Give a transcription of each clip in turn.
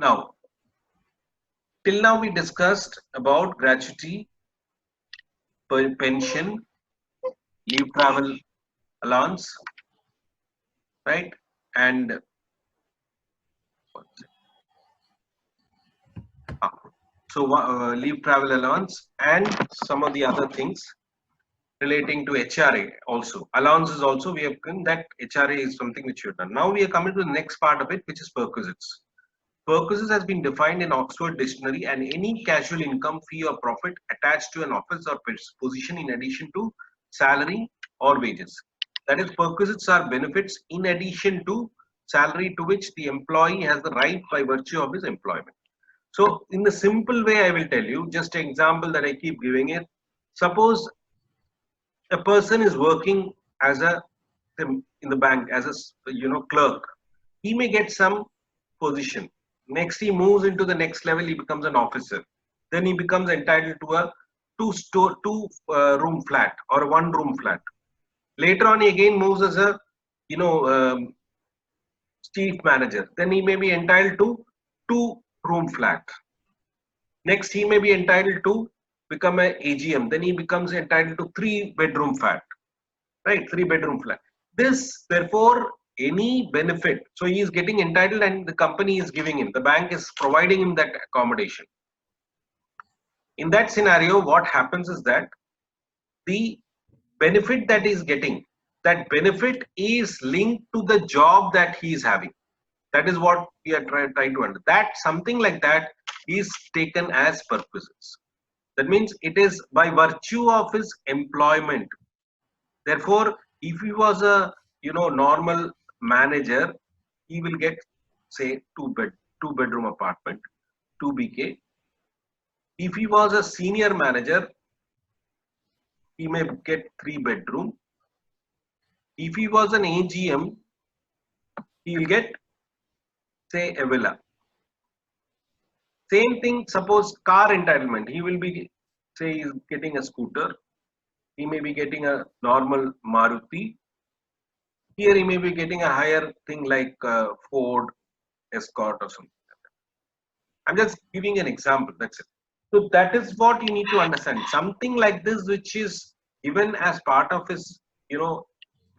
Now, till now we discussed about gratuity, pension, leave travel allowance, right? And uh, leave travel allowance and some of the other things relating to HRA also. Allowances also we have done that. HRA is something which you've done. Now we are coming to the next part of it, which is perquisites. Perquisites has been defined in Oxford Dictionary and any casual income, fee or profit attached to an office or position in addition to salary or wages. That is, perquisites are benefits in addition to salary to which the employee has the right by virtue of his employment. So in the simple way, I will tell you just an example that I keep giving it. Suppose a person is working as a in the bank as a clerk. He may get some position. Next, he moves into the next level. He becomes an officer. Then he becomes entitled to a two room flat or a one room flat. Later on, he again moves as a you know um, chief manager. Then he may be entitled to two room flat. Next, he may be entitled to become a AGM. Then he becomes entitled to 3 bedroom flat, right? 3 bedroom flat. This, therefore, any benefit. So he is getting entitled, and the company is giving him. The bank is providing him that accommodation. In that scenario, what happens is that the benefit that he is getting, that benefit is linked to the job that he is having. That is what we are trying to understand. That something like that is taken as perquisites. That means it is by virtue of his employment. Therefore, if he was a normal manager, he will get say 2 bedroom apartment, 2 BK. If he was a senior manager, he may get 3 bedroom. If he was an AGM, he will get say a villa. Same thing, suppose car entitlement, he will be say he's getting a scooter, he may be getting a normal Maruti. Here he may be getting a higher thing like Ford Escort or something. I'm just giving an example, that's it. So that is what you need to understand. Something like this which is given as part of his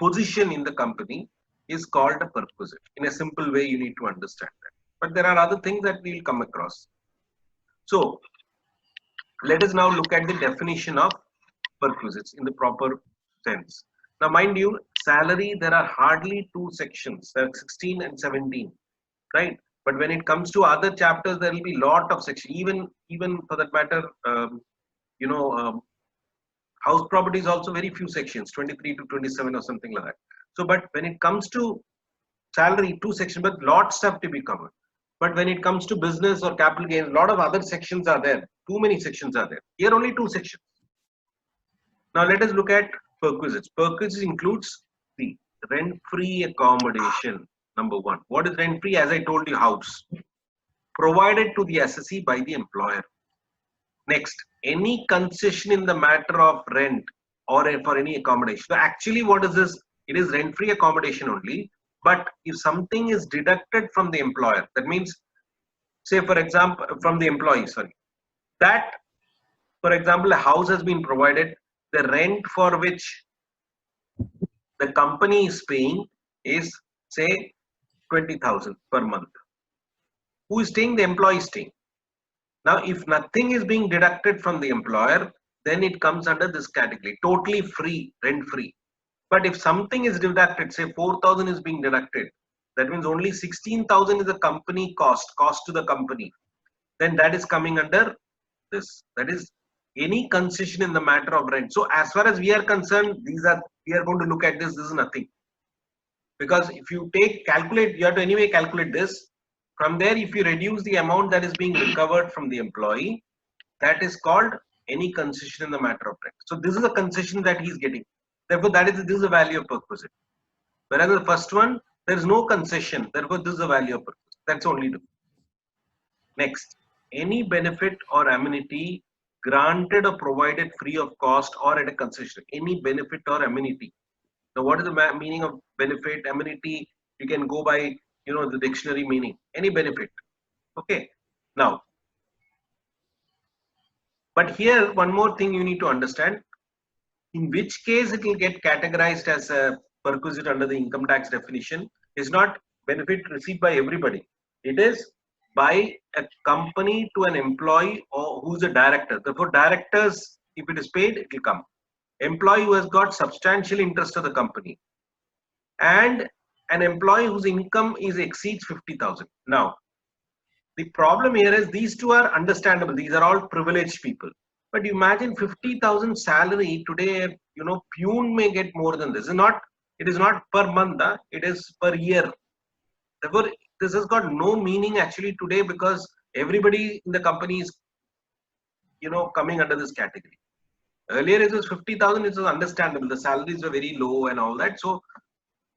position in the company is called a perquisite. In a simple way, you need to understand that. But there are other things that we'll come across. So let us now look at the definition of perquisites in the proper sense. Now, mind you, salary, there are hardly 2 sections. There are 16 and 17, right? But when it comes to other chapters, there will be lot of sections. Even for that matter, you know, house property is also very few sections, 23 to 27 or something like that. So, but when it comes to salary, 2 sections, but lots have to be covered. But when it comes to business or capital gains, a lot of other sections are there. Too many sections are there. Here only 2 sections. Now let us look at perquisites. Perquisites includes the rent-free accommodation. Number one. What is rent-free? As I told you, house. Provided to the assessee by the employer. Next, any concession in the matter of rent or for any accommodation. So actually what is this? It is rent-free accommodation only. But if something is deducted from the employer, that means, say for example, from the employee, sorry, that, for example, a house has been provided, the rent for which the company is paying is say 20,000 per month. Who is staying? The employee is staying. Now, if nothing is being deducted from the employer, then it comes under this category, totally free, rent free. But if something is deducted, say 4,000 is being deducted, that means only 16,000 is the company cost to the company. Then that is coming under this. That is any concession in the matter of rent. So as far as we are concerned, we are going to look at this. This is nothing. Because if you calculate, you have to anyway calculate this. From there, if you reduce the amount that is being recovered from the employee, that is called any concession in the matter of rent. So this is a concession that he is getting. Therefore, this is the value of perquisite. Whereas the first one, there is no concession. Therefore, this is the value of perquisite. That's only two. Next, any benefit or amenity granted or provided free of cost or at a concession. Any benefit or amenity. Now, what is the meaning of benefit, amenity? You can go by the dictionary meaning. Any benefit. Okay. Now, but here one more thing you need to understand, in which case it will get categorized as a perquisite under the income tax definition is not benefit received by everybody. It is by a company to an employee or who's a director. Therefore, directors, if it is paid, it will come. Employee who has got substantial interest of the company, and an employee whose income is exceeds 50,000. Now, the problem here is these two are understandable. These are all privileged people. But you imagine 50,000 salary today, Pune may get more than this. It is not per month, it is per year. Therefore, this has got no meaning actually today because everybody in the company is, coming under this category. Earlier it was 50,000, it was understandable. The salaries were very low and all that. So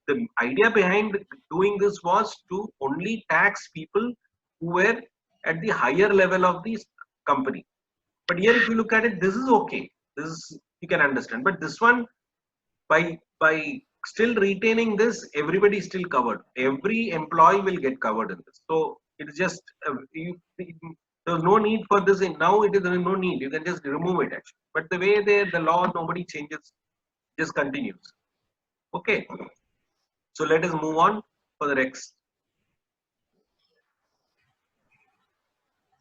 the idea behind doing this was to only tax people who were at the higher level of the company. But here, if you look at it, this is okay. This is, you can understand. But this one, by still retaining this, everybody is still covered. Every employee will get covered in this. So it is just there's no need for this. Now it is no need. You can just remove it actually. But the way the law, nobody changes, just continues. Okay. So let us move on for the next.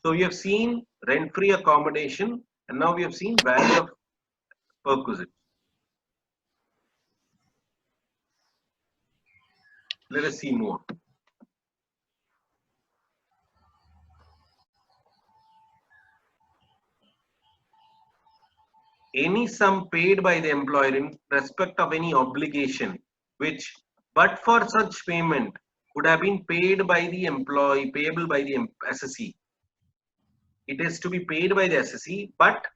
So we have seen rent-free accommodation, and now we have seen value of perquisite. Let us see more. Any sum paid by the employer in respect of any obligation, which, but for such payment, would have been paid by the employee, payable by the SSE. It is to be paid by the SSE, but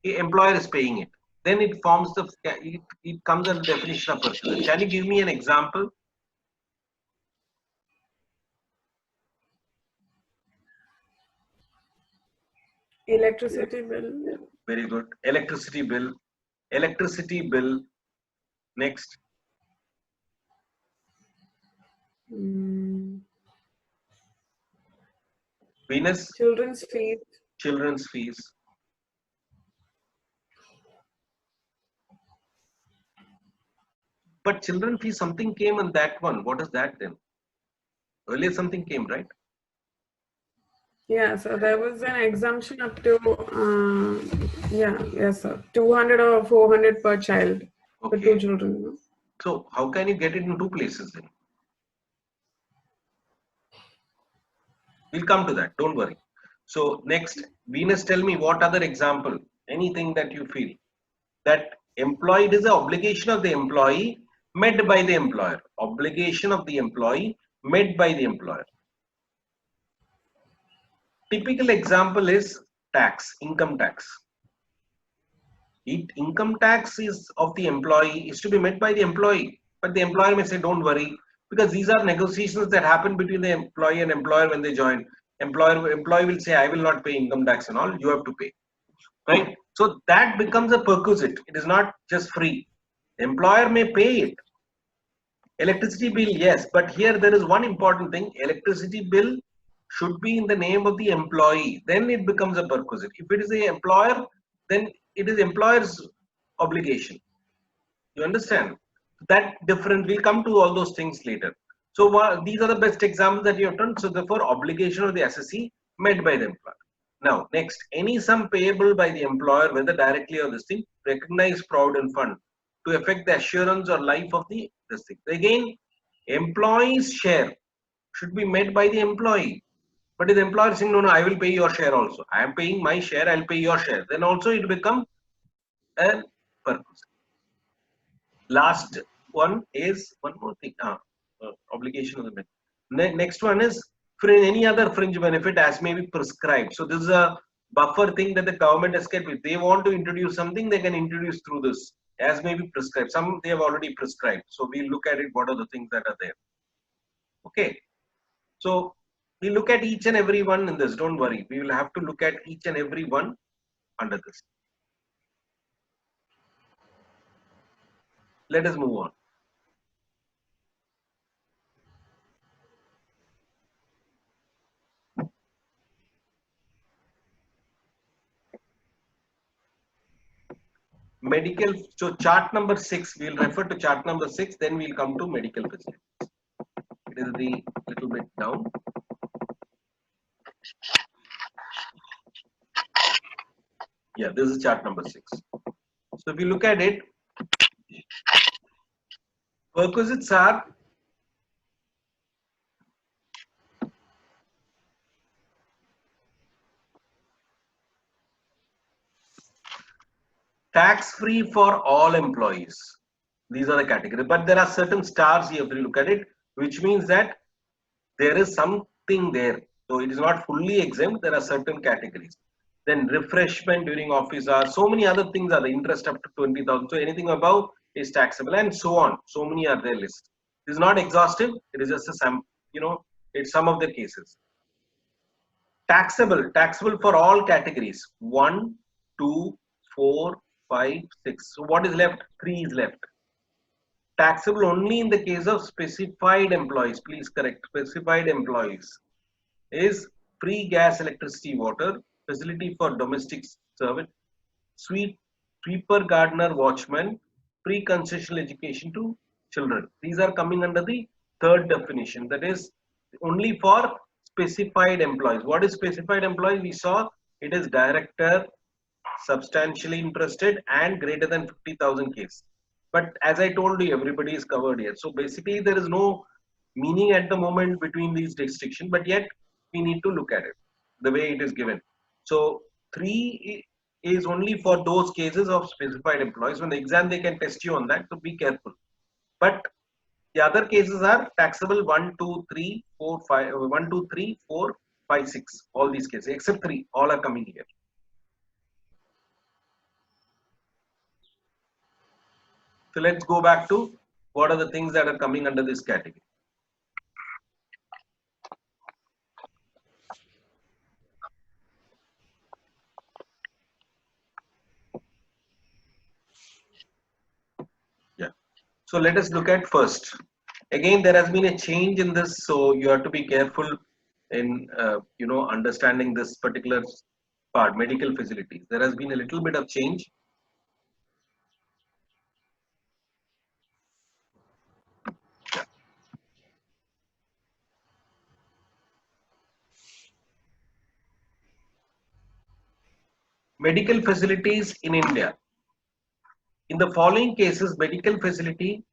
the employer is paying it. Then it forms it comes under the definition of perquisite. Can you give me an example? Electricity bill. Very good. Electricity bill. Electricity bill. Next. Venus. Children's fees. Children's fees. But children fees, something came on that one. What is that then? Earlier something came, right? Yeah, so there was an exemption up to, yes, sir. 200 or 400 per child for Okay. 2 children. So how can you get it in two places then? We'll come to that. Don't worry. So next, Venus, tell me what other example, anything that you feel that employed is an obligation of the employee met by the employer. Obligation of the employee met by the employer. Typical example is tax, income tax. Income tax is of the employee is to be met by the employee, but the employer may say, don't worry, because these are negotiations that happen between the employee and employer when they join. Employee will say, I will not pay income tax and all, you have to pay. Right? So that becomes a perquisite. It is not just free. The employer may pay it. Electricity bill, yes, but here there is one important thing. Electricity bill should be in the name of the employee. Then it becomes a perquisite. If it is the employer, then it is employer's obligation. You understand? That different. We'll come to all those things later. So these are the best examples that you have done. So therefore, obligation of the SSE met by the employer. Now, next, any sum payable by the employer, whether directly or this thing, recognize provident fund to affect the assurance or life of the this thing. Again, employee's share should be met by the employee. But if the employer is saying, no, no, I will pay your share also. I am paying my share, I'll pay your share. Then also it becomes a purpose. Last one is one more thing. Obligation of the next one is for any other fringe benefit as may be prescribed. So this is a buffer thing that the government has kept. If they want to introduce something, they can introduce through this as may be prescribed. Some they have already prescribed. So we look at it. What are the things that are there? Okay. So we look at each and every one in this. Don't worry. We will have to look at each and every one under this. Let us move on. medical. So chart number 6, we'll refer to chart number 6, then we'll come to medical facilities. It is the little bit down. Yeah, this is chart number 6. So if you look at it, perquisites are tax-free for all employees. These are the categories, but there are certain stars here if you look at it, which means that there is something there. So it is not fully exempt. There are certain categories. Then refreshment during office hours. So many other things are the interest up to 20,000. So anything above is taxable, and so on. So many are there list. It is not exhaustive. It is just a it's some of the cases. Taxable for all categories. 1, 2, 4, 5, 6. So what is left? 3 is left. Taxable only in the case of specified employees. Please correct. Specified employees is free gas, electricity, water, facility for domestic servant, sweeper, gardener, watchman, free concessional education to children. These are coming under the third definition. That is only for specified employees. What is specified employees? We saw it is director, substantially interested, and greater than 50,000 case. But as I told you, everybody is covered here. So basically, there is no meaning at the moment between these distinctions, but yet we need to look at it the way it is given. So 3 is only for those cases of specified employees. When the exam, they can test you on that, so be careful. But the other cases are taxable 1, 2, 3, 4, 5, 1, 2, 3, 4, 5, 6. All these cases, except 3, all are coming here. So let's go back to what are the things that are coming under this category. Yeah. So let us look at first. Again, there has been a change in this, so you have to be careful in understanding this particular part, medical facilities. There has been a little bit of change. Medical facilities in India. In the following cases, medical facility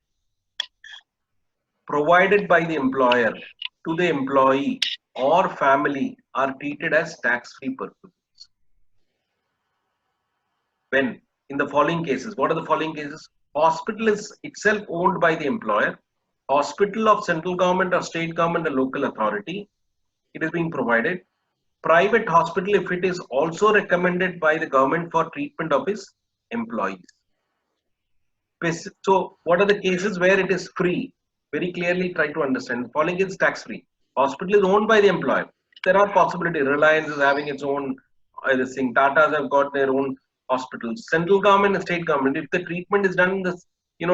provided by the employer to the employee or family are treated as tax-free purposes. When in the following cases, what are the following cases? Hospital is itself owned by the employer. Hospital of central government or state government or local authority, it is being provided. Private hospital if it is also recommended by the government for treatment of his employees. So what are the cases where it is free? Very clearly try to understand. Following is tax free. Hospital is owned by the employer. There are possibilities. Reliance is having its own this thing. Tatas have got their own hospitals. Central government and state government, if the treatment is done in this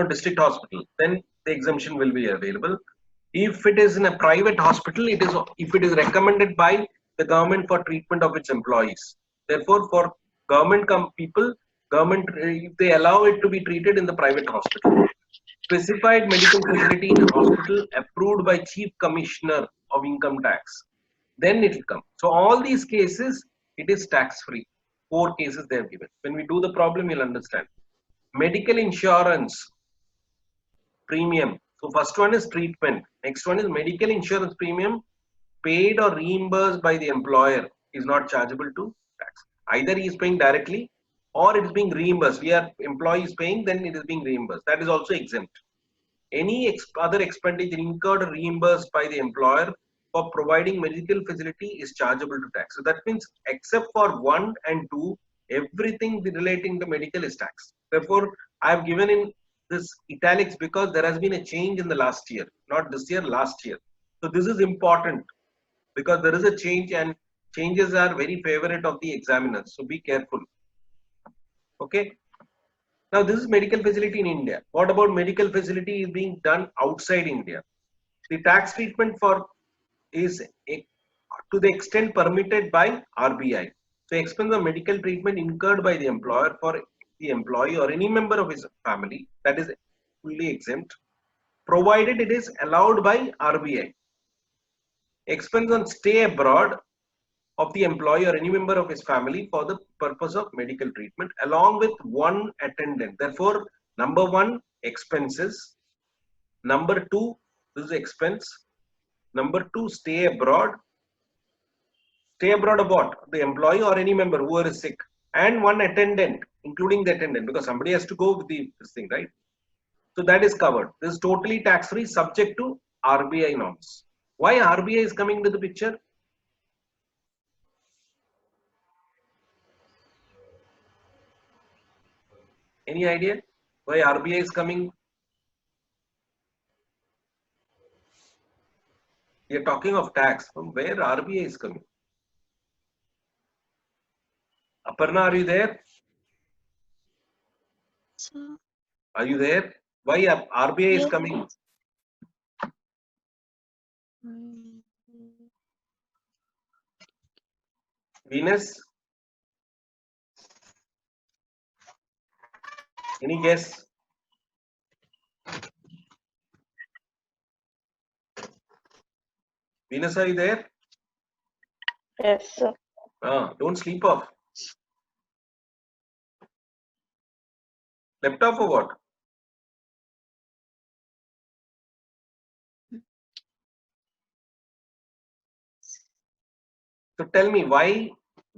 district hospital, then the exemption will be available. If it is in a private hospital, it is if it is recommended by the government for treatment of its employees. Therefore, for government people, government if they allow it to be treated in the private hospital. Specified medical facility in a hospital approved by Chief Commissioner of Income Tax, then it will come. So all these cases, it is tax free. 4 cases they have given. When we do the problem, you'll understand. Medical insurance premium. So first one is treatment. Next one is medical insurance premium paid or reimbursed by the employer is not chargeable to tax. Either he is paying directly or it is being reimbursed. We are employees paying, then it is being reimbursed. That is also exempt. Any other expenditure incurred or reimbursed by the employer for providing medical facility is chargeable to tax. So that means except for 1 and 2, everything relating to medical is taxed. Therefore, I have given in this italics because there has been a change in the last year, not this year, last year. So this is important because there is a change and changes are very favorite of the examiners. So be careful. Okay. Now this is medical facility in India. What about medical facility is being done outside India? The tax treatment for is to the extent permitted by RBI. So expense of medical treatment incurred by the employer for the employee or any member of his family, that is fully exempt, provided it is allowed by RBI. Expense on stay abroad of the employee or any member of his family for the purpose of medical treatment along with one attendant. Therefore, number one, expenses. Number two, this is expense. Number two, stay abroad. Stay abroad of what? The employee or any member who is sick. And one attendant, including the attendant, because somebody has to go with this thing, right? So that is covered. This is totally tax-free, subject to RBI norms. Why RBI is coming into the picture? Any idea why RBI is coming? We are talking of tax. From where RBI is coming? Aparna, are you there? So, Are you there? Why RBI is yes. coming? Venus? Any guess? Venus, are you there? Yes, sir. Don't sleep off. Slept off or what? So tell me why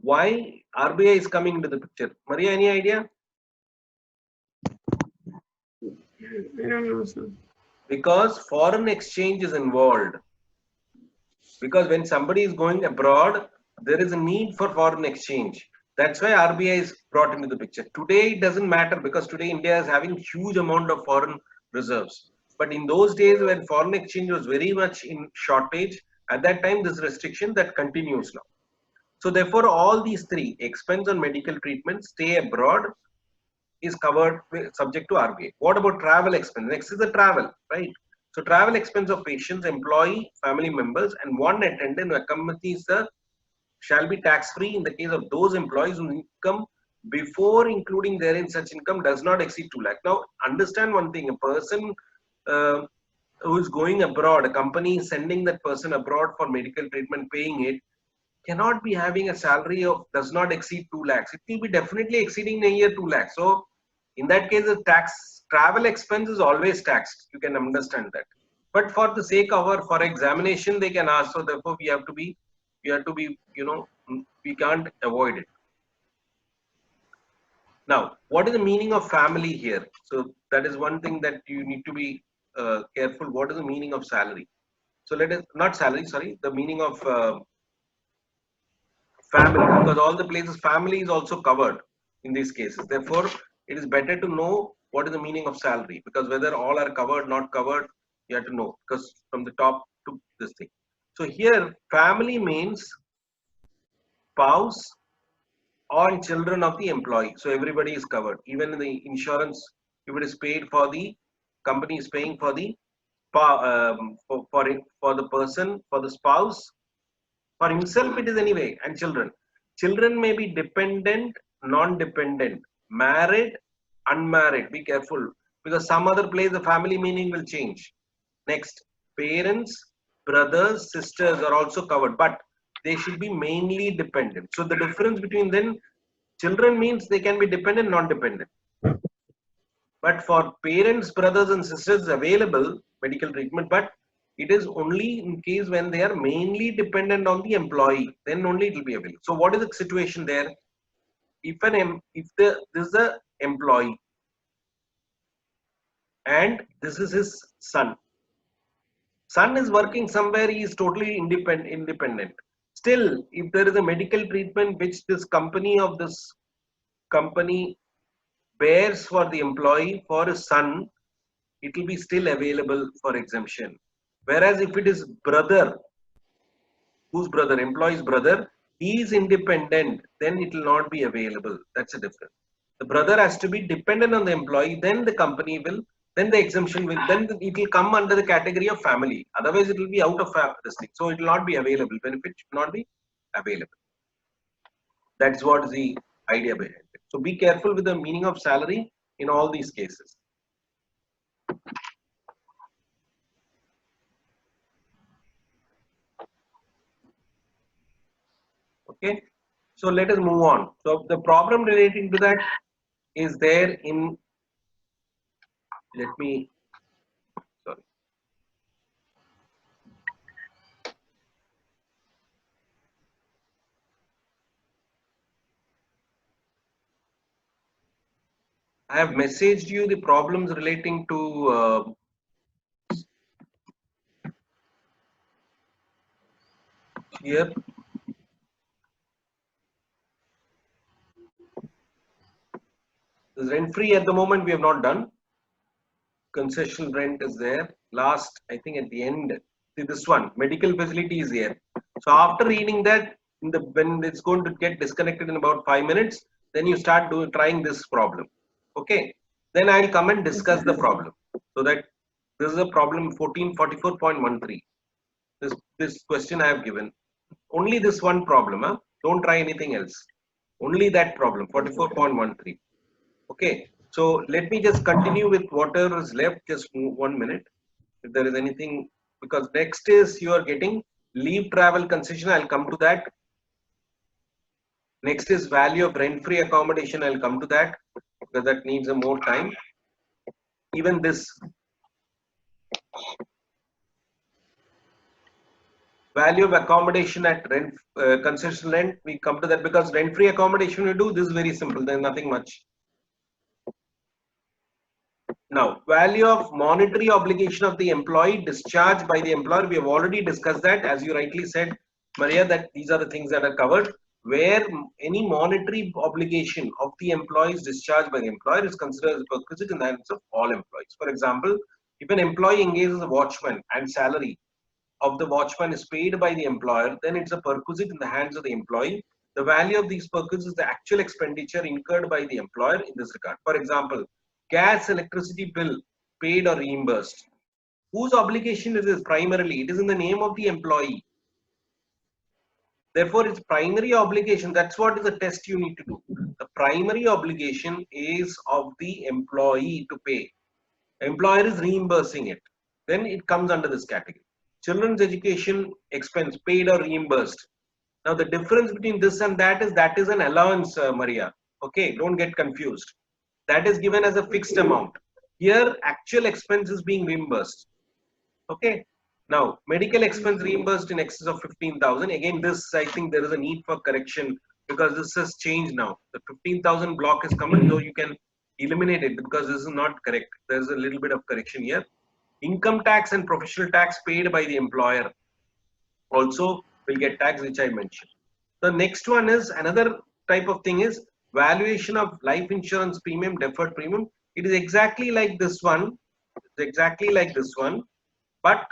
RBI is coming into the picture? Maria, any idea? I don't know, sir. Because foreign exchange is involved. Because when somebody is going abroad, there is a need for foreign exchange. That's why RBI is brought into the picture. Today it doesn't matter because today India is having huge amount of foreign reserves. But in those days when foreign exchange was very much in shortage, at that time this restriction that continues now. So therefore all these three, expense on medical treatment, stay abroad, is covered subject to RBI. What about travel expense? Next is the travel, right? So travel expense of patients, employee, family members, and one attendant who accompanies the shall be tax-free in the case of those employees whose income before including therein such income does not exceed 2 lakh. Now understand one thing: a person uh, who is going abroad, a company is sending that person abroad for medical treatment, paying it, cannot be having a salary of does not exceed 2 lakhs. It will be definitely exceeding a year 2 lakhs. So in that case, the tax travel expense is always taxed. You can understand that. But for the sake of our for examination, they can ask. So therefore, we have to be, we can't avoid it. Now, what is the meaning of family here? So that is one thing that you need to be careful. What is the meaning of salary? So let us not salary. Sorry, the meaning of family, because all the places family is also covered in these cases. Therefore, it is better to know what is the meaning of salary, because whether all are covered, not covered, you have to know, because from the top to this thing. So here family means spouse or children of the employee. So everybody is covered. Even in the insurance, if it is paid for, the company is paying for the for the person, for the spouse, for himself it is anyway, and children. Children may be dependent, non-dependent, married, unmarried. Be careful, because some other place the family meaning will change. Next, parents, brothers, sisters are also covered, but they should be mainly dependent. So the difference between them, children means they can be dependent, non-dependent. But for parents, brothers and sisters available medical treatment, but it is only in case when they are mainly dependent on the employee, then only it will be available. So what is the situation there? If this is the employee and this is his son. Son is working somewhere, he is totally independent. Still, if there is a medical treatment which this company bears for the employee for his son, it will be still available for exemption. Whereas if it is brother, whose brother, employee's brother, he is independent, then it will not be available. That's a difference. The brother has to be dependent on the employee, then the company will, then the exemption will, then it will come under the category of family. Otherwise, it will be out of this thing. So it will not be available. Benefit should not be available. That's what the idea behind it. So be careful with the meaning of salary in all these cases. Okay, so let us move on. So the problem relating to that is there in, let me, sorry. I have messaged you the problems relating to here. This rent free at the moment we have not done. Concessional rent is there. Last, I think at the end, see this one, medical facility is here. So after reading that, when it's going to get disconnected in about 5 minutes, then you start trying this problem. Okay. Then I'll come and discuss the problem. So that this is a problem 1444.13. This question I have given. Only this one problem. Huh? Don't try anything else. Only that problem, 44.13. Okay, so let me just continue with whatever is left, just 1 minute. If there is anything, because next is you are getting leave travel concession, I'll come to that. Next is value of rent-free accommodation, I'll come to that because that needs a more time. Even this value of accommodation at rent concession rent, we come to that because rent-free accommodation we do, this is very simple, there's nothing much. Now, value of monetary obligation of the employee discharged by the employer. We have already discussed that, as you rightly said, Maria, that these are the things that are covered. Where any monetary obligation of the employee is discharged by the employer is considered as a perquisite in the hands of all employees. For example, if an employee engages as a watchman and salary of the watchman is paid by the employer, then it's a perquisite in the hands of the employee. The value of these perquisites is the actual expenditure incurred by the employer in this regard. For example, gas, electricity bill paid or reimbursed. Whose obligation is this primarily? It is in the name of the employee. Therefore, it's primary obligation. That's what is the test you need to do. The primary obligation is of the employee to pay. Employer is reimbursing it. Then it comes under this category. Children's education expense paid or reimbursed. Now, the difference between this and that is an allowance, Maria. Okay, don't get confused. That is given as a fixed amount. Here, actual expense is being reimbursed. Okay. Now, medical expense reimbursed in excess of 15,000. Again, this I think there is a need for correction because this has changed now. The 15,000 block is coming, though you can eliminate it because this is not correct. There is a little bit of correction here. Income tax and professional tax paid by the employer also will get tax, which I mentioned. The next one is another type of thing is valuation of life insurance premium, deferred premium. It is exactly like this one. It's exactly like this one, but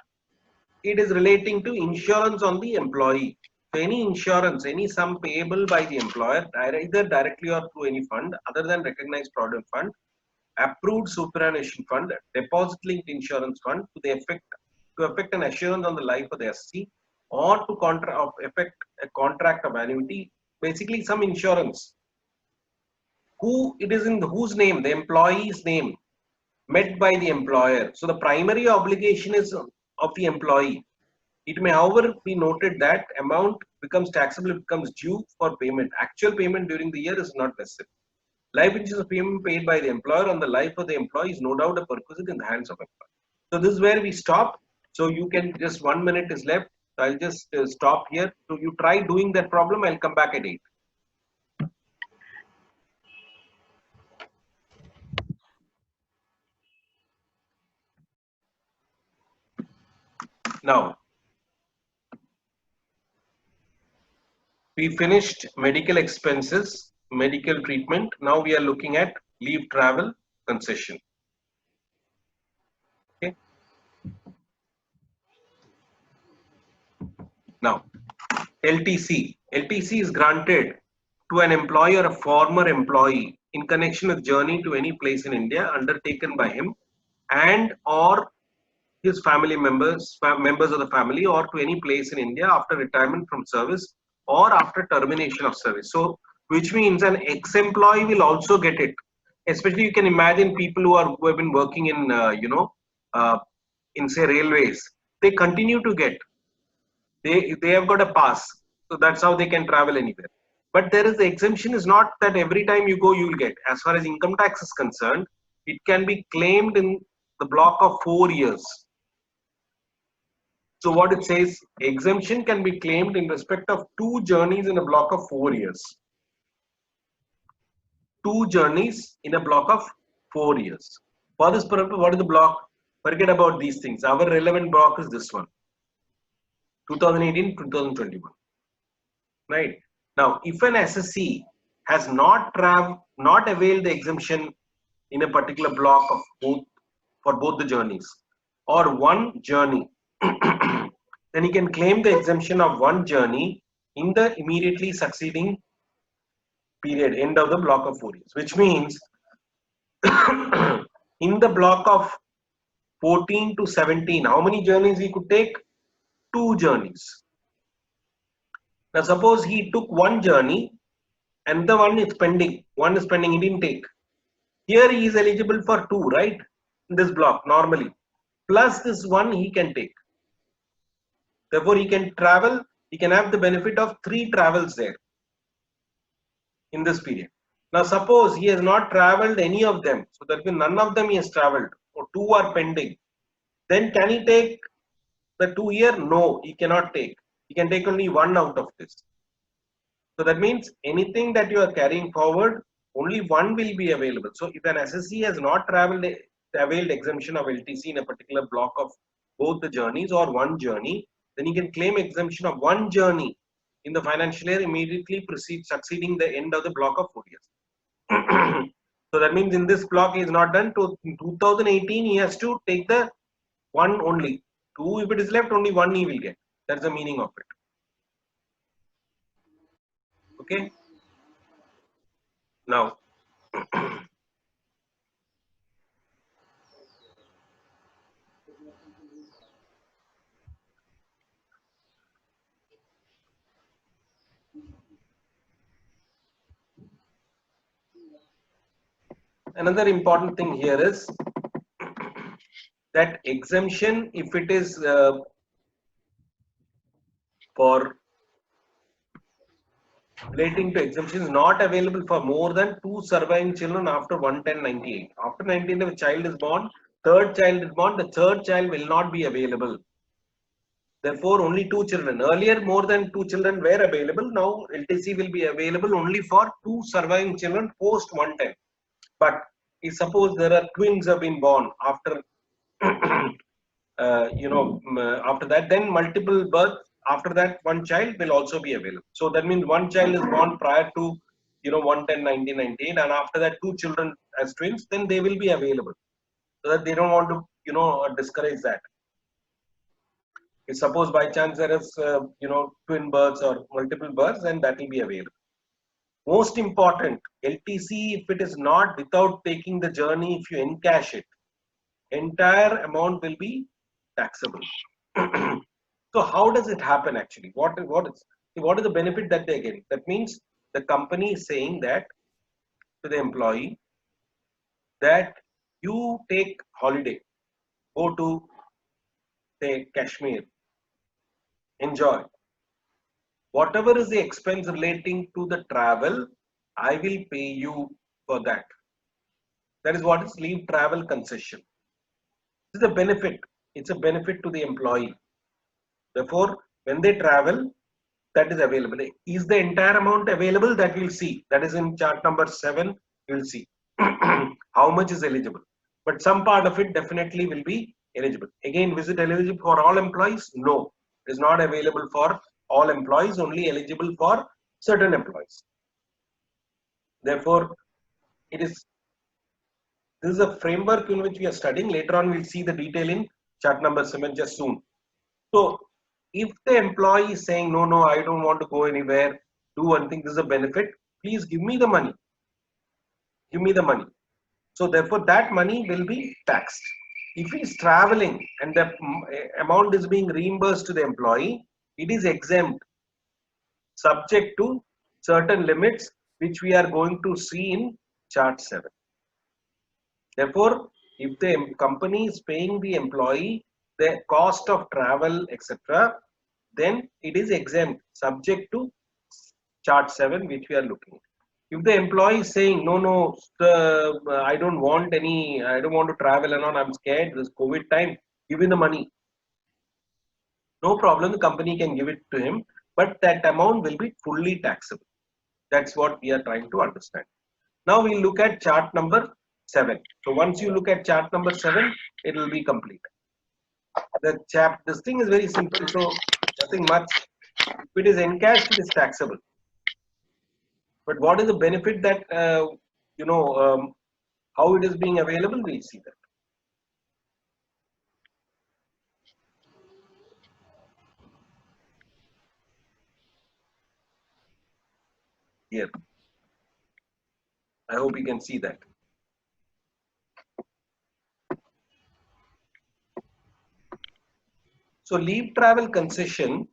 it is relating to insurance on the employee. So any insurance, any sum payable by the employer, either directly or through any fund other than recognized provident fund, approved superannuation fund, deposit linked insurance fund to affect an assurance on the life of the SC or to affect a contract of annuity, basically some insurance. Who it is in whose name? The employee's name, met by the employer. So the primary obligation is of the employee. It may, however, be noted that amount becomes taxable, it becomes due for payment. Actual payment during the year is not necessary. Life insurance payment paid by the employer on the life of the employee is no doubt a perquisite in the hands of employer. So this is where we stop. So you can just 1 minute is left. So I'll just stop here. So you try doing that problem. I'll come back at 8. Now, we finished medical expenses, medical treatment. Now we are looking at leave travel concession. Okay. Now, LTC. LTC is granted to an employee or a former employee in connection with journey to any place in India undertaken by him and or his family members of the family, or to any place in India after retirement from service or after termination of service. So which means an ex-employee will also get it. Especially, you can imagine people who have been working in uh, in say railways. They continue to get. They have got a pass, so that's how they can travel anywhere. But there is the exemption is not that every time you go you will get. As far as income tax is concerned, it can be claimed in the block of 4 years. So what it says, exemption can be claimed in respect of 2 journeys in a block of 4 years. 2 journeys in a block of 4 years. For this purpose, what is the block? Forget about these things. Our relevant block is this one, 2018-2021. Right? Now, if an SSC has not availed the exemption in a particular block of both the journeys or one journey, then he can claim the exemption of one journey in the immediately succeeding period, end of the block of 4 years, which means in the block of 14 to 17, how many journeys he could take? 2 journeys. Now suppose he took one journey and the one is pending. One is pending, he didn't take. Here he is eligible for 2, right? In this block normally. Plus this one he can take. Therefore he can travel, he can have the benefit of 3 travels there in this period. Now suppose he has not traveled any of them. So that means none of them he has traveled or 2 are pending. Then can he take the 2 year? No, he cannot take. He can take only 1 out of this. So that means anything that you are carrying forward, only 1 will be available. So if an SSC has not availed exemption of LTC in a particular block of both the journeys or one journey, then he can claim exemption of one journey in the financial year immediately succeeding the end of the block of 4 years. So that means in this block he is not done. To in 2018 he has to take the 1 only. 2 if it is left, only 1 he will get. That's the meaning of it. Okay. Now, another important thing here is that exemption, if it is for relating to exemption, is not available for more than 2 surviving children after 11098. After 19, if a child is born, third child is born, the third child will not be available. Therefore, only 2 children. Earlier, more than 2 children were available. Now, LTC will be available only for 2 surviving children post 110. But if suppose there are twins have been born after, after that, then multiple births. After that, one child will also be available. So that means one child is born prior to 110 1998, and after that 2 children as twins, then they will be available. So that they don't want to discourage that. If suppose by chance there is twin births or multiple births, then that will be available. Most important, LTC, if it is not without taking the journey, if you encash it, entire amount will be taxable. So how does it happen actually? What is the benefit that they get? That means the company is saying that to the employee that you take holiday, go to say Kashmir, enjoy. Whatever is the expense relating to the travel, I will pay you for that. That is what is leave travel concession. This is a benefit. It's a benefit to the employee. Therefore, when they travel, that is available. Is the entire amount available? That we'll see. That is in chart number 7. You'll see how much is eligible. But some part of it definitely will be eligible. Again, is it eligible for all employees? No, it is not available for all employees. Only eligible for certain employees. Therefore, this is a framework in which we are studying. Later on, we'll see the detail in chart number 7 just soon. So, if the employee is saying, no, I don't want to go anywhere, do one thing, this is a benefit, please give me the money. Give me the money. So, therefore, that money will be taxed. If he is traveling and the amount is being reimbursed to the employee, it is exempt, subject to certain limits which we are going to see in chart 7. Therefore, if the company is paying the employee the cost of travel, etc., then it is exempt, subject to chart 7, which we are looking at. If the employee is saying, no, no, I don't want to travel and all, I'm scared, this COVID time, give me the money. No problem, the company can give it to him, but that amount will be fully taxable. That's what we are trying to understand. Now we look at chart number 7. So once you look at chart number 7, it will be complete. This thing is very simple, so nothing much. If it is encashed, it is taxable. But what is the benefit that, how it is being available, we'll see that. Here. I hope you can see that. So leave travel concession.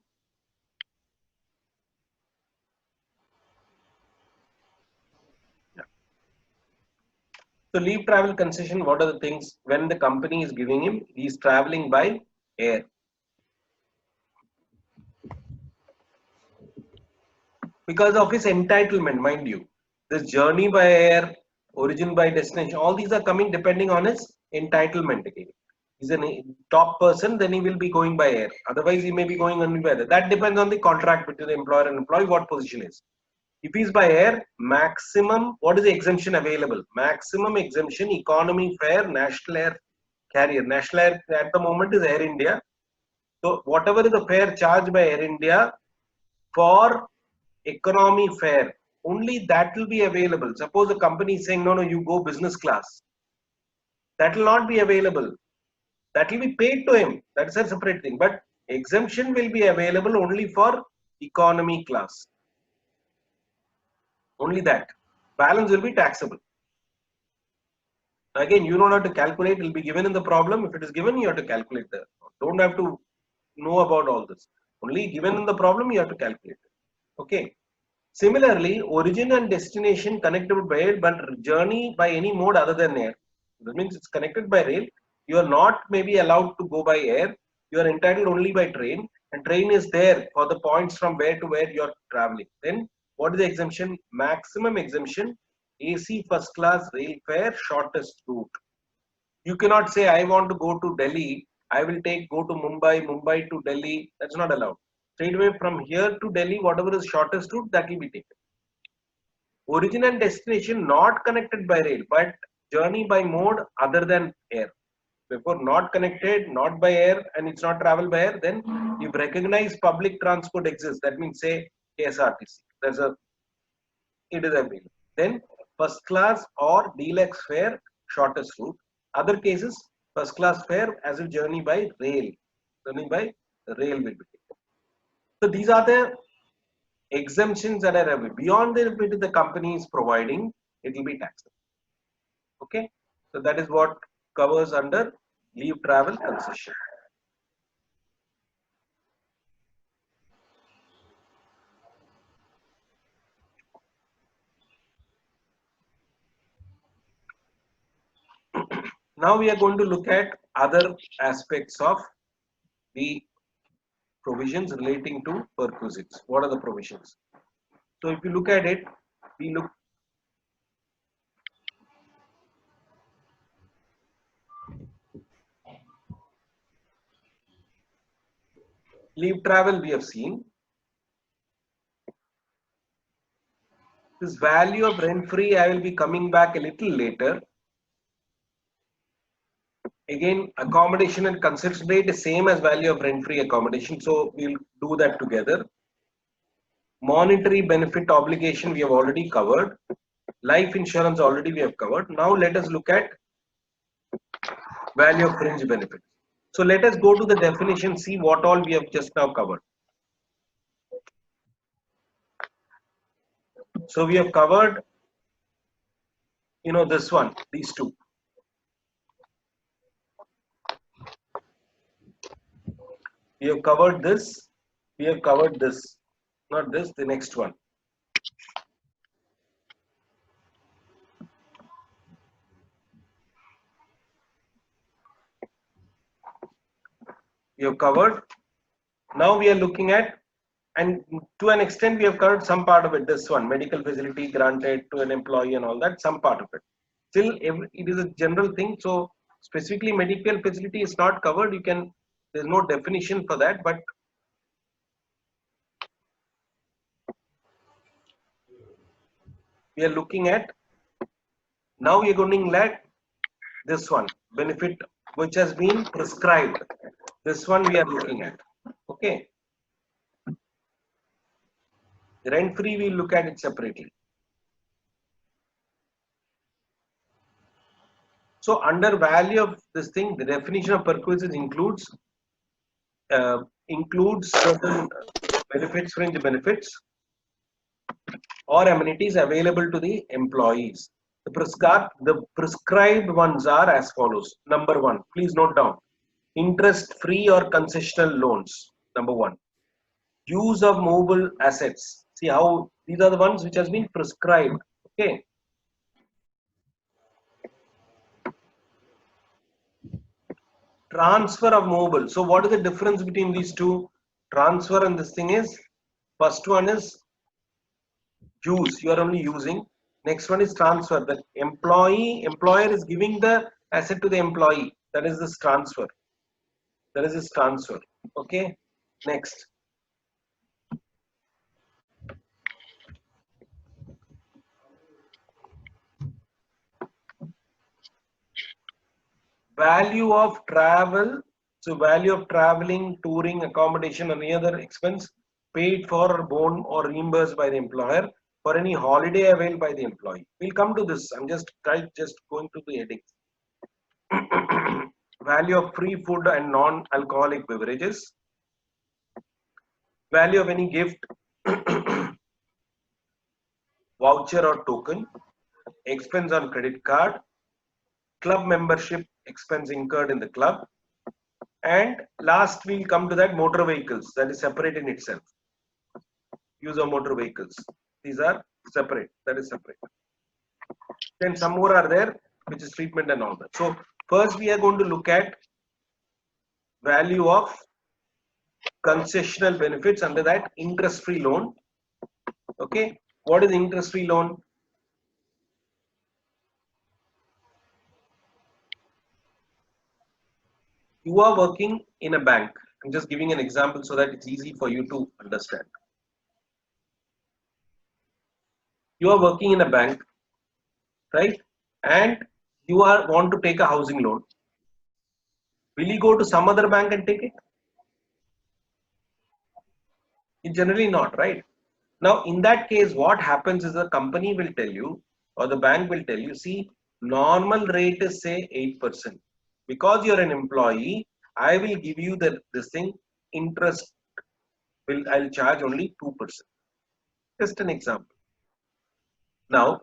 So leave travel concession, what are the things? When the company is giving him, he is traveling by air. Because of his entitlement, mind you. This journey by air, origin by destination, all these are coming depending on his entitlement again. He's a top person, then he will be going by air. Otherwise, he may be going only by air. That depends on the contract between the employer and employee, what position is. If he's by air, maximum, what is the exemption available? Maximum exemption, economy fare, national air carrier. National air at the moment is Air India. So whatever is the fare charged by Air India for economy fare, only that will be available. Suppose the company is saying, no, you go business class. That will not be available. That will be paid to him. That's a separate thing. But exemption will be available only for economy class. Only that. Balance will be taxable. Again, you don't have to calculate. It will be given in the problem. If it is given, you have to calculate that. Don't have to know about all this. Only given in the problem, you have to calculate it. Okay. Similarly, origin and destination connected by air, but journey by any mode other than air. That means it's connected by rail. You are not maybe allowed to go by air. You are entitled only by train, and train is there for the points from where to where you are traveling. Then what is the exemption? Maximum exemption, AC first class rail fare, shortest route. You cannot say, I want to go to Delhi. I will go to Mumbai, Mumbai to Delhi. That's not allowed. Straight away from here to Delhi, whatever is shortest route, that will be taken. Origin and destination not connected by rail, but journey by mode other than air. Therefore, not connected, not by air, and it's not travel by air, then you recognize public transport exists. That means, say, KSRTC. It is available. Then, first class or deluxe fare, shortest route. Other cases, first class fare as a journey by rail. Journey by rail will be taken. So, these are the exemptions that are available. Beyond the company is providing, it will be taxable. Okay. So, that is what covers under leave travel concession. Now we are going to look at other aspects of the provisions relating to perquisites. What are the provisions? So if you look at it, we look leave travel we have seen. This value of rent free, I will be coming back a little later. Again, accommodation and concession rate is same as value of rent free accommodation. So we'll do that together. Monetary benefit obligation we have already covered. Life insurance already we have covered. Now let us look at value of fringe benefits. So let us go to the definition, see what all we have just now covered. So we have covered, this one, these two. We have covered this, we have covered this, not this, the next one. you have covered. Now we are looking at, and to an extent we have covered some part of it. This one, medical facility granted to an employee and all that, some part of it. Still, it is a general thing. So specifically medical facility is not covered. There's no definition for that, but we are looking at, now we are going to let this one, benefit which has been prescribed. This one we are looking at. Okay. Rent free, we will look at it separately. So under value of this thing, the definition of perquisites includes certain benefits, fringe benefits, or amenities available to the employees. The prescribed ones are as follows. Number one, please note down: interest-free or concessional loans. Number one, use of mobile assets. See how these are the ones which has been prescribed. Okay. Transfer of mobile. So what is the difference between these two? Transfer and this thing is, first one is use, you are only using. Next one is transfer. The employer is giving the asset to the employee. That is this transfer. That is this transfer. Okay. Next. Value of travel. So value of traveling, touring, accommodation, or any other expense paid for or borne or reimbursed by the employer for any holiday availed by the employee. We'll come to this. I'm just going through the headings. Value of free food and non-alcoholic beverages. Value of any gift, voucher or token. Expense on credit card. Club membership expense incurred in the club. And last, we'll come to that, motor vehicles. That is separate in itself. Use of motor vehicles. These are separate. That is separate. Then some more are there, which is treatment and all that. So first we are going to look at value of concessional benefits. Under that, interest-free loan. Okay. What is interest-free loan? You are working in a bank. I'm just giving an example so that it's easy for you to understand. You are working in a bank, right? And you want to take a housing loan. Will you go to some other bank and take it? Generally not, right? Now, in that case, what happens is the company will tell you, or the bank will tell you, see, normal rate is say 8%. Because you're an employee, I will give you this thing, interest I'll charge only 2%. Just an example. Now,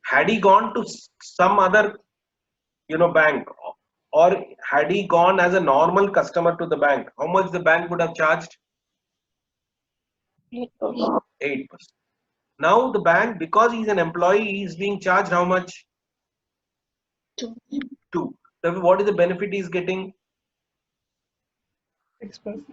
had he gone to some other, bank, or had he gone as a normal customer to the bank, how much the bank would have charged? 8%. Now the bank, because he's an employee, he's being charged how much? 2. So what is the benefit he's getting? 6%.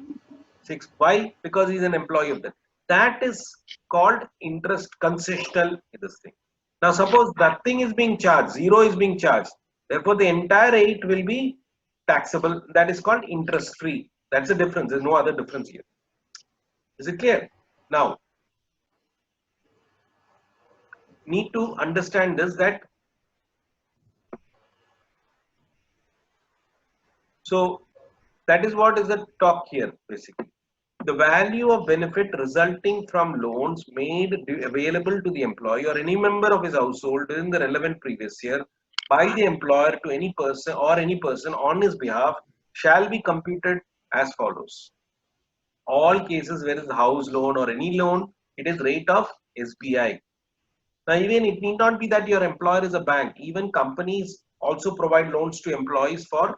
6. Why? Because he's an employee of that. That is called interest concessional. This thing. Now suppose nothing is being charged, 0 is being charged. Therefore the entire 8 will be taxable. That is called interest free. That's the difference. There's no other difference here. Is it clear? Now, need to understand this, that so that is what is the talk here basically. The value of benefit resulting from loans made available to the employee or any member of his household in the relevant previous year by the employer to any person on his behalf shall be computed as follows. All cases where it is a house loan or any loan, it is rate of SBI. Now, even it need not be that your employer is a bank. Even companies also provide loans to employees for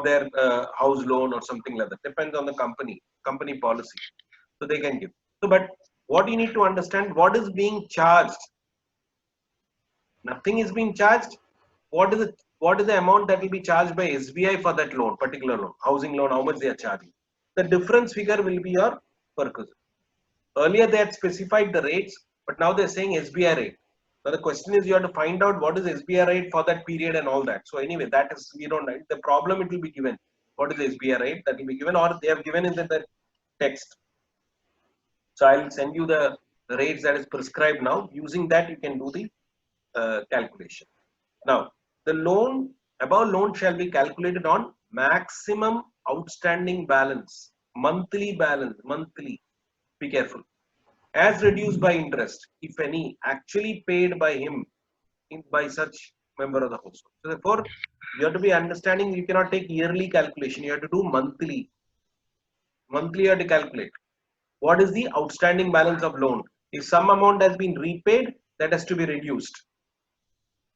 their house loan or something like that. Depends on the company policy. So they can give. So, but what you need to understand, what is being charged? Nothing is being charged. What is it? what is the amount that will be charged by SBI for that loan, particular loan, housing loan, how much they are charging. The difference figure will be your perquisite. Earlier they had specified the rates, but now they're saying SBI rate. Now the question is you have to find out what is SBI rate for that period and all that. So anyway, that is, we don't know. The problem it will be given. What is the SBI rate that will be given, or they have given in the text. So I'll send you the rates that is prescribed now. Using that, you can do the calculation. Now, the loan, above loan shall be calculated on maximum outstanding balance, monthly, be careful, as reduced by interest, if any, actually paid by him by such member of the household. So therefore, you have to be understanding, you cannot take yearly calculation, you have to do monthly. Monthly you have to calculate. What is the outstanding balance of loan? If some amount has been repaid, that has to be reduced.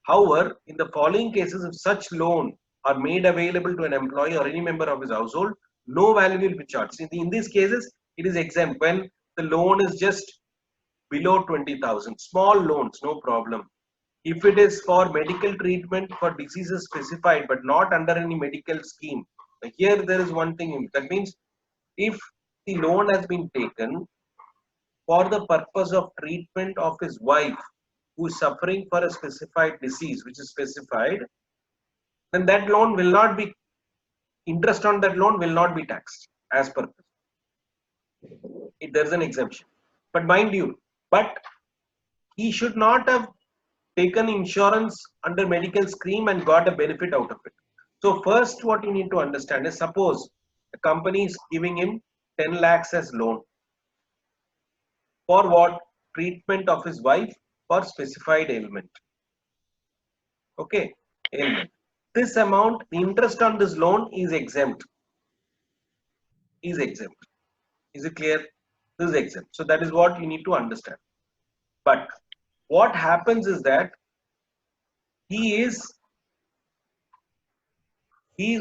However, in the following cases, if such loan are made available to an employee or any member of his household, no value will be charged. In these cases, it is exempt when the loan is just below 20,000. Small loans, no problem. If it is for medical treatment for diseases specified, but not under any medical scheme, here there is one thing. That means if the loan has been taken for the purpose of treatment of his wife who is suffering for a specified disease which is specified, then that loan will not be, interest on that loan will not be taxed as per this. There is an exemption. But mind you, but he should not have taken insurance under medical scheme and got a benefit out of it. So first what you need to understand is, suppose the company is giving him 10 lakhs as loan. For what? Treatment of his wife for specified ailment. Okay, ailment. This amount, the interest on this loan is exempt. Is exempt. Is it clear? This is exempt. So that is what you need to understand. But what happens is that he is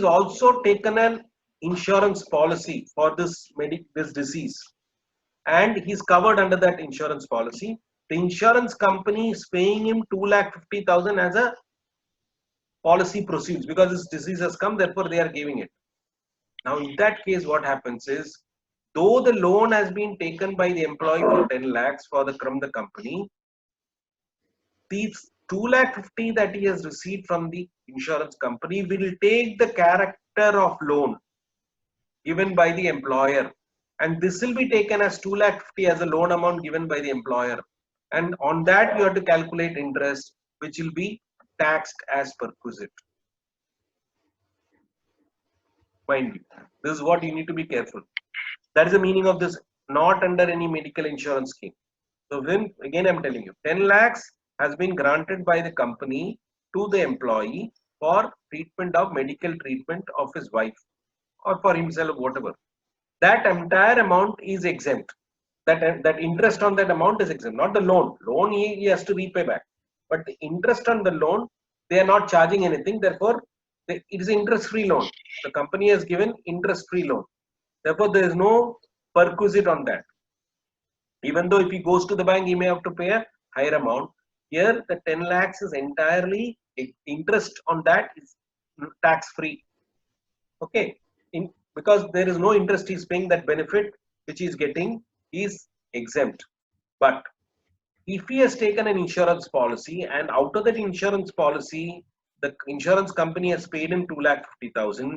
also taken an insurance policy for this disease, and he's covered under that insurance policy. The insurance company is paying him 2,50,000 as a policy proceeds because this disease has come, therefore they are giving it. Now in that case, what happens is, though the loan has been taken by the employee for 10 lakhs from the company, these 2,50,000 that he has received from the insurance company will take the character of loan given by the employer, and this will be taken as 2,50,000 as a loan amount given by the employer, and on that you have to calculate interest, which will be taxed as perquisite. Mind you, this is what you need to be careful. That is the meaning of this, not under any medical insurance scheme. So when, again I'm telling you, 10 lakhs has been granted by the company to the employee for treatment of medical treatment of his wife or for himself, whatever. That entire amount is exempt. That interest on that amount is exempt, not the loan. Loan he has to repay back, but the interest on the loan, they are not charging anything. Therefore, it is interest-free loan. The company has given interest-free loan. Therefore, there is no perquisite on that. Even though if he goes to the bank, he may have to pay a higher amount. Here, the 10 lakhs is entirely, interest on that is tax-free. Okay, because there is no interest he is paying, that benefit which he is getting is exempt. But if he has taken an insurance policy and out of that insurance policy, the insurance company has paid him 2,50,000,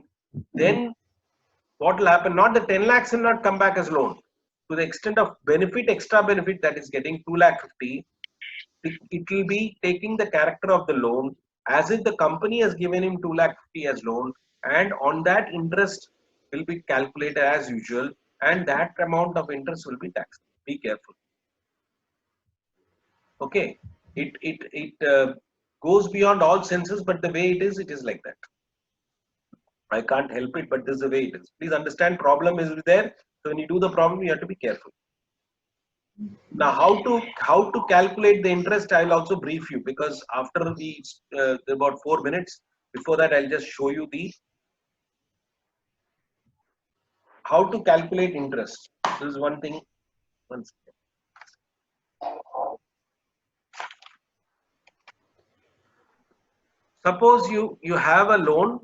then what will happen? Not the 10 lakhs will not come back as loan. To the extent of benefit, extra benefit that is getting 2,50,000, it will be taking the character of the loan as if the company has given him 2,50,000 as loan, and on that interest will be calculated as usual, and that amount of interest will be taxed. Be careful. Okay, it goes beyond all senses, but the way it is like that. I can't help it, but this is the way it is. Please understand, problem is there. So when you do the problem, you have to be careful. Now, how to calculate the interest, I will also brief you, because after the about 4 minutes, before that I'll just show you the how to calculate interest. This is one thing. One second. Suppose you have a loan.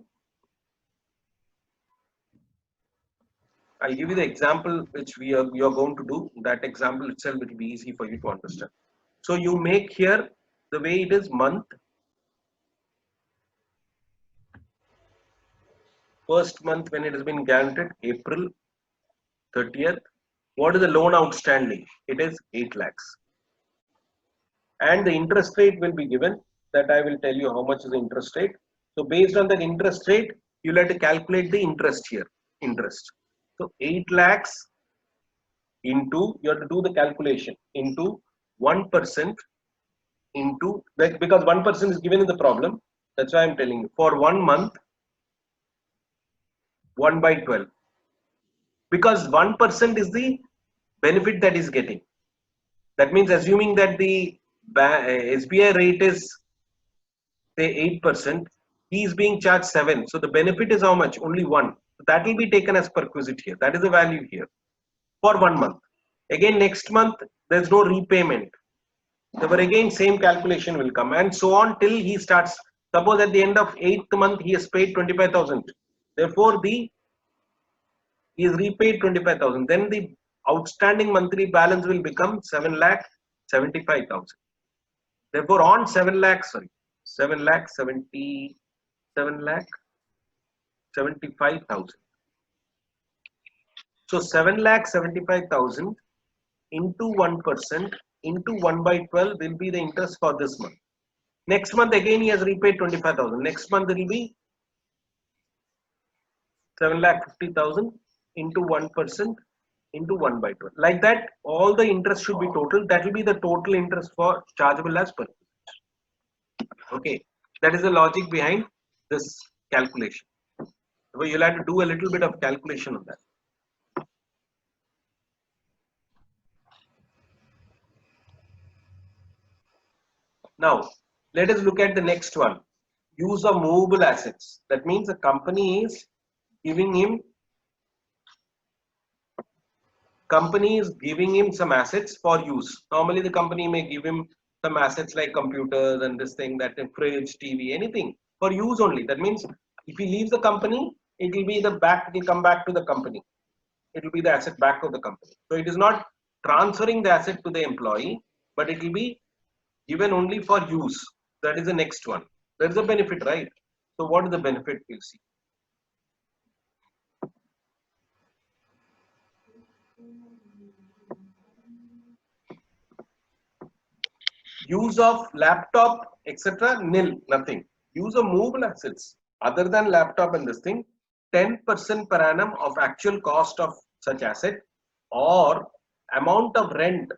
I'll give you the example which we are going to do. That example itself will be easy for you to understand. So you make here the way it is month. First month when it has been guaranteed, April 30th. What is the loan outstanding? It is 8 lakhs. And the interest rate will be given. That I will tell you how much is the interest rate. So based on that interest rate, you'll have to calculate the interest here. Interest. So 8 lakhs into, you have to do the calculation, into 1% into, because 1% is given in the problem. That's why I'm telling you. For 1 month, 1 by 12. Because 1% is the benefit that is getting. That means assuming that the SBI rate is say 8%, he is being charged 7. So the benefit is how much? Only 1. So that will be taken as perquisite here. That is the value here for 1 month. Again, next month, there's no repayment. Therefore, again, same calculation will come and so on till he starts. Suppose at the end of 8th month, he has paid 25,000. Therefore, he is repaid 25,000. Then the outstanding monthly balance will become 7,75,000. Therefore, on 7 lakh, 75,000. So 7,75,000 into 1% into 1 by 12 will be the interest for this month. Next month again he has repaid 25,000. Next month it will be 7,50,000 into 1% into 1 by 12. Like that, all the interest should be total. That will be the total interest for chargeable as per. Okay, that is the logic behind this calculation. So you'll have to do a little bit of calculation on that. Now, let us look at the next one. Use of movable assets. That means the company is giving him some assets for use. Normally the company may give him some assets like computers and this thing, that fridge, TV, anything for use only. That means if he leaves the company, it will be it will come back to the company. It will be the asset back of the company. So it is not transferring the asset to the employee, but it will be given only for use. That is the next one. There is a benefit, right? So what is the benefit? We'll see. Use of laptop, etc. Nil, nothing. Use of movable assets other than laptop and this thing, 10% per annum of actual cost of such asset or amount of rent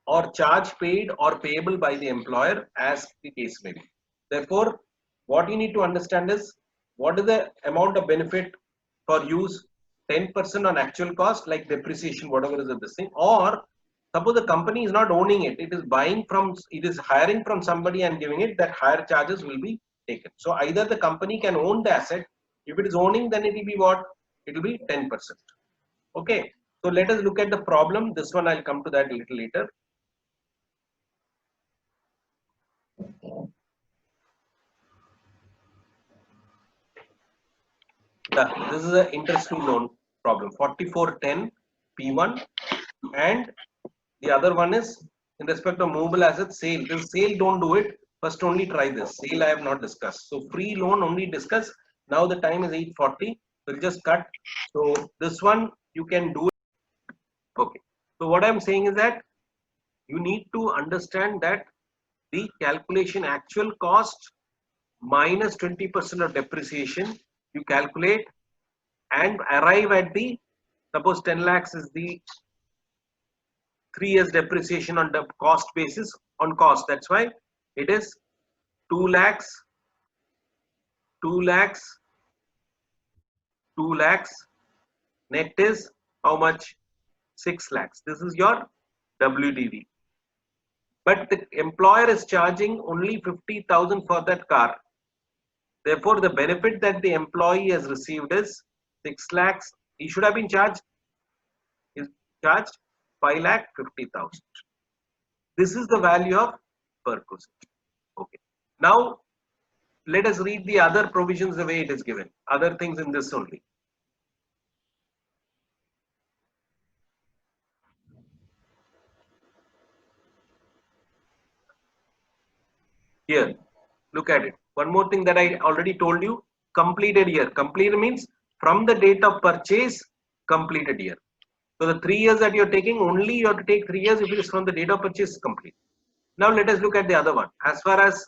or charge paid or payable by the employer as the case may be. Therefore, what you need to understand is what is the amount of benefit for use, 10% on actual cost like depreciation, whatever is this thing, or suppose the company is not owning it, it is hiring from somebody and giving it, that higher charges will be taken. So either the company can own the asset, if it is owning, then it will be what? It will be 10%. Okay. So let us look at the problem. This one I'll come to that a little later. This is an interest-free loan problem. 4410 P1, and the other one is in respect of movable assets sale. This sale, don't do it. First only try this. Sale I have not discussed. So free loan only discuss. Now the time is 8:40. We'll just cut. So this one you can do it. Okay. So what I'm saying is that you need to understand that the calculation actual cost minus 20% of depreciation, you calculate and arrive at the, suppose 10 lakhs is the 3 years depreciation on the cost basis on cost. That's why it is 2 lakhs, 2 lakhs, 2 lakhs. Net is how much? 6 lakhs. This is your WDV. But the employer is charging only 50,000 for that car. Therefore, the benefit that the employee has received is 6 lakhs. He should have been charged. He is charged 5,50,000. This is the value of perquisite. Okay. Now, let us read the other provisions the way it is given. Other things in this only. Here, look at it. One more thing that I already told you, completed year. Completed means from the date of purchase, completed year. So the 3 years that you're taking, only you have to take 3 years if it is from the date of purchase complete. Now let us look at the other one. As far as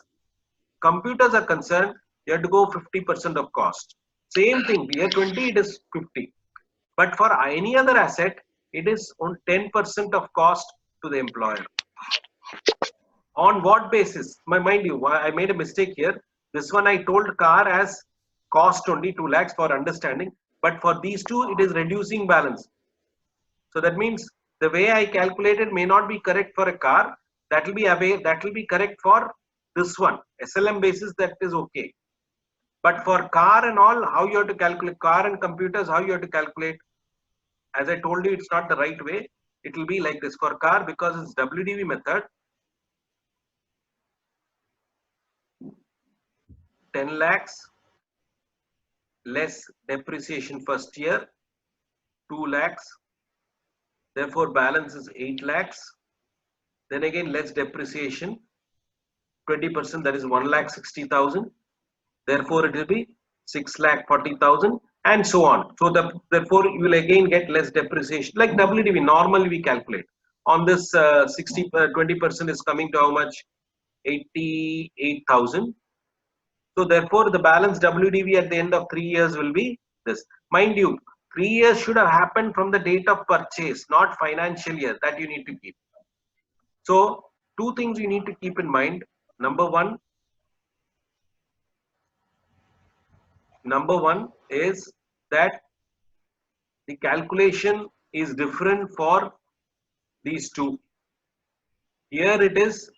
computers are concerned, you have to go 50% of cost. Same thing, year 20 it is 50. But for any other asset, it is on 10% of cost to the employer. On what basis? Mind you, I made a mistake here. This one I told car as cost only 2 lakhs for understanding. But for these two, it is reducing balance. So that means the way I calculated may not be correct for a car. That will be correct for this one. SLM basis, that is okay. But for car and all, how you have to calculate, car and computers, how you have to calculate. As I told you, it's not the right way. It will be like this for car because it's WDV method. 10 lakhs less depreciation first year, 2 lakhs. Therefore, balance is 8 lakhs. Then again, less depreciation, 20%, that is 1,60,000. Therefore, it will be 6,40,000 and so on. So, therefore, you will again get less depreciation. Like WDV, normally we calculate. On this 20% is coming to how much? 88,000. So, therefore, the balance WDV at the end of 3 years will be this. Mind you, 3 years should have happened from the date of purchase, not financial year. That you need to keep. So, two things you need to keep in mind. Number one is that the calculation is different for these two. Here it is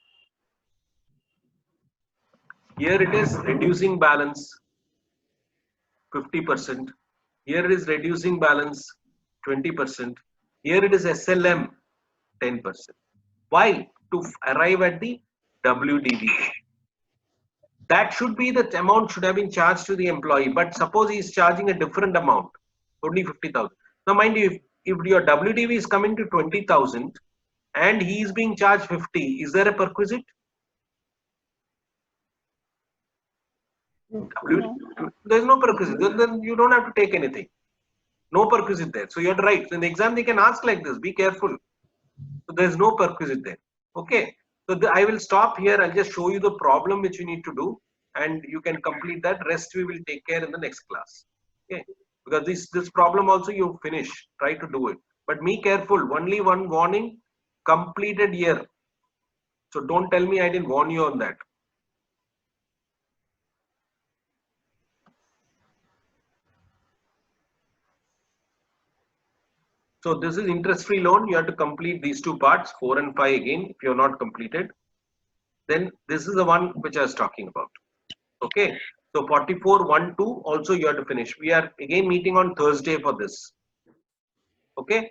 reducing balance 50%. Here it is reducing balance 20%. Here it is SLM 10%. Why? To arrive at the WDV. That should be the amount should have been charged to the employee. But suppose he is charging a different amount, only 50,000. Now mind you, if your WDV is coming to 20,000 and he is being charged 50, is there a perquisite? No. There is no perquisite. Then you don't have to take anything. No perquisite there. So you're right. So in the exam they can ask like this. Be careful. So there is no perquisite there. Okay. So I will stop here. I'll just show you the problem which you need to do, and you can complete that. Rest we will take care in the next class. Okay. Because this problem also you finish. Try to do it. But be careful. Only one warning. Completed year. So don't tell me I didn't warn you on that. So this is interest-free loan. You have to complete these two parts, 4 and 5 again, if you have not completed. Then this is the one which I was talking about. Okay. So 44.1.2 also you have to finish. We are again meeting on Thursday for this. Okay.